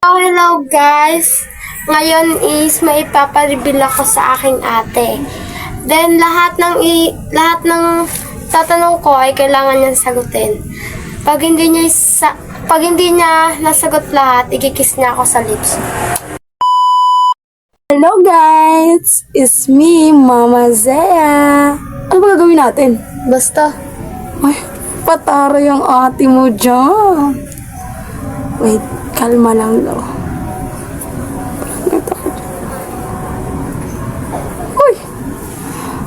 Hello guys! Ngayon is may ipapareveal ako sa aking ate. Then lahat ng tatanong ko ay kailangan niyang sagutin. Pag hindi niya nasagot lahat, ikikiss niya ako sa lips. Hello guys! It's me, Mama Zea. Ano ba gagawin natin? Basta, Ay, patara yung ate mo dyan. Wait, kalma lang daw. Uy!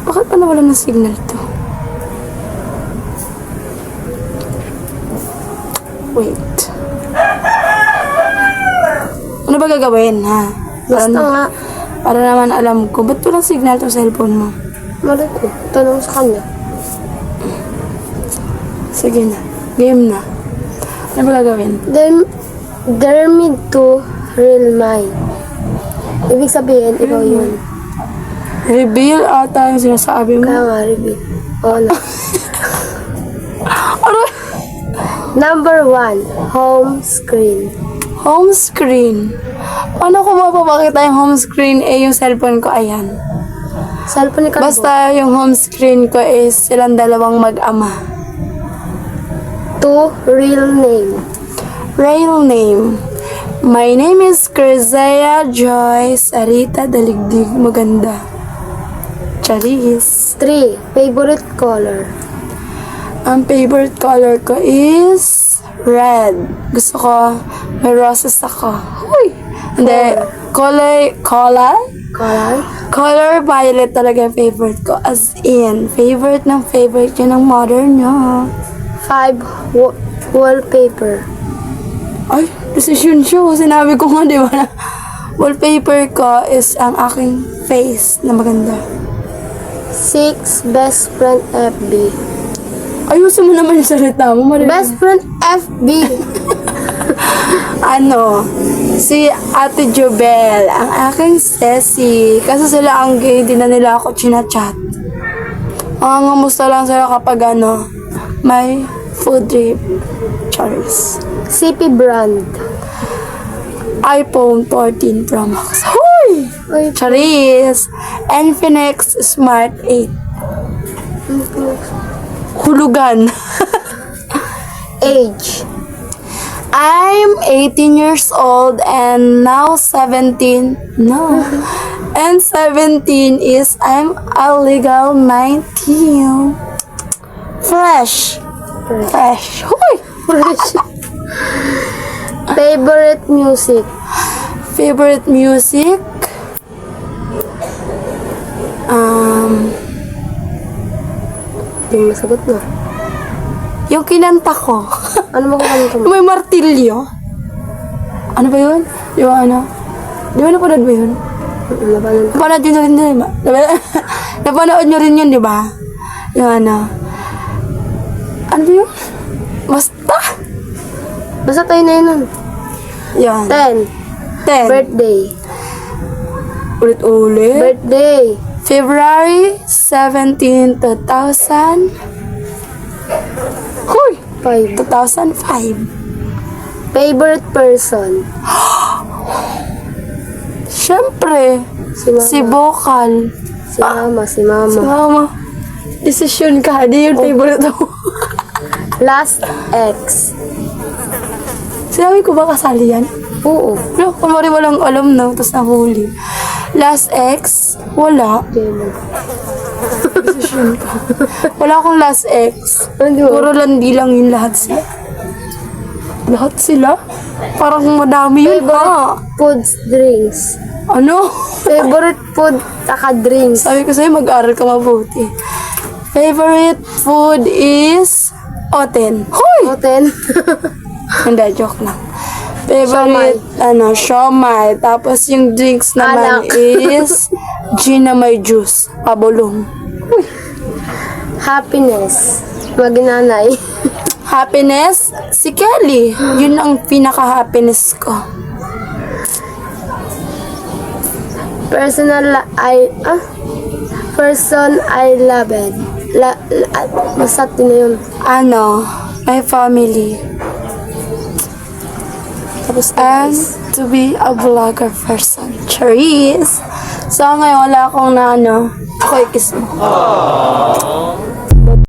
Bakit pa nawala ng signal to? Wait. Ano ba gagawin, ha? basta nga. Para naman alam ko, ba't walang signal to cellphone mo? Malit ko. Tanong sa kanya. Sige na. Game na. Ano ba gagawin? Dare me to real mine. Ibig sabihin, ikaw yun. Reveal ata yung sinasabi mo. Kaya nga, reveal. Oo na. Ano? Number 1, home screen. Home screen. Paano ko mapapakita yung home screen? Yung cellphone ko, ayan. Cellphone ni Kalbo. Basta yung home screen ko is silang dalawang mag-ama. 2, real name. Real name. My name is Crizea Joyce Arita Daligdig Maganda. Charis. 3, favorite color. Ang favorite color ko is red. Gusto ko, may roses ako. Uy! Hindi, color violet talaga yung favorite ko. As in, favorite yun ng mother niya. 5, wallpaper. Ay, decision siya. Sinabi ko nga, di ba na wallpaper ko is ang aking face na maganda. 6, best friend FB. Ayusin mo naman yung salita mo, Maria. Best friend FB. Ano, si Ate Jobel, ang aking Ceci. Kasi sila ang gay, di na nila ako chinachat. Ngamusta lang sila kapag may food trip. Charis. CP brand. iPhone 14 Pro Max. Hoy! Ay, Charis. Infinix Smart 8. Hulugan. age. I'm 18 years old and now 17. No. And 17 is I'm a legal 19. Fresh. Huy! Favorite music. Favorite music? Hindi mo masagot na. Yung kinanta ko. Ano ba kung Yung may martilyo. Ano ba yun? Yung di ba napanood mo yun? Labanan. Napanood nyo rin yun, di ba? Napanood nyo rin yun, di ba? Yung ano ba yun? Basta. Basta tayo na yun. Yan. 10. Birthday. Ulit-ulit. Birthday. February 17, 2000. Huy! 5. 2005. Favorite person. Siyempre, Si mama. si Bokal. Si mama. Si Mama. Desisyon ka, di yung favorite mo. Last ex. Sinabi ko ba kasali yan? Oo. No, kunwari walang alam na, tapos nahuli. Last ex, wala. Desisyon ka. Wala akong last ex. Ano? Puro landi lang yung lahat sila. Lahat sila? Parang madami yun, ha? Favorite foods, drinks. Ano? Favorite food, taka drinks. Sabi ko sa'yo, mag-aral ka mabuti. Favorite food is oten. Hoy! Hotel. Hindi, joke lang. Favorite, siomay. Tapos yung drinks naman Alak. is gin na may juice. Pabulong. Happiness. Magnanay. Happiness, si Kelly. Yun ang pinaka-happiness ko. Person I love it. Basta na yun. My family. Tapos and to be a vlogger person. Charis! So, ngayon wala akong na ako ikis mo.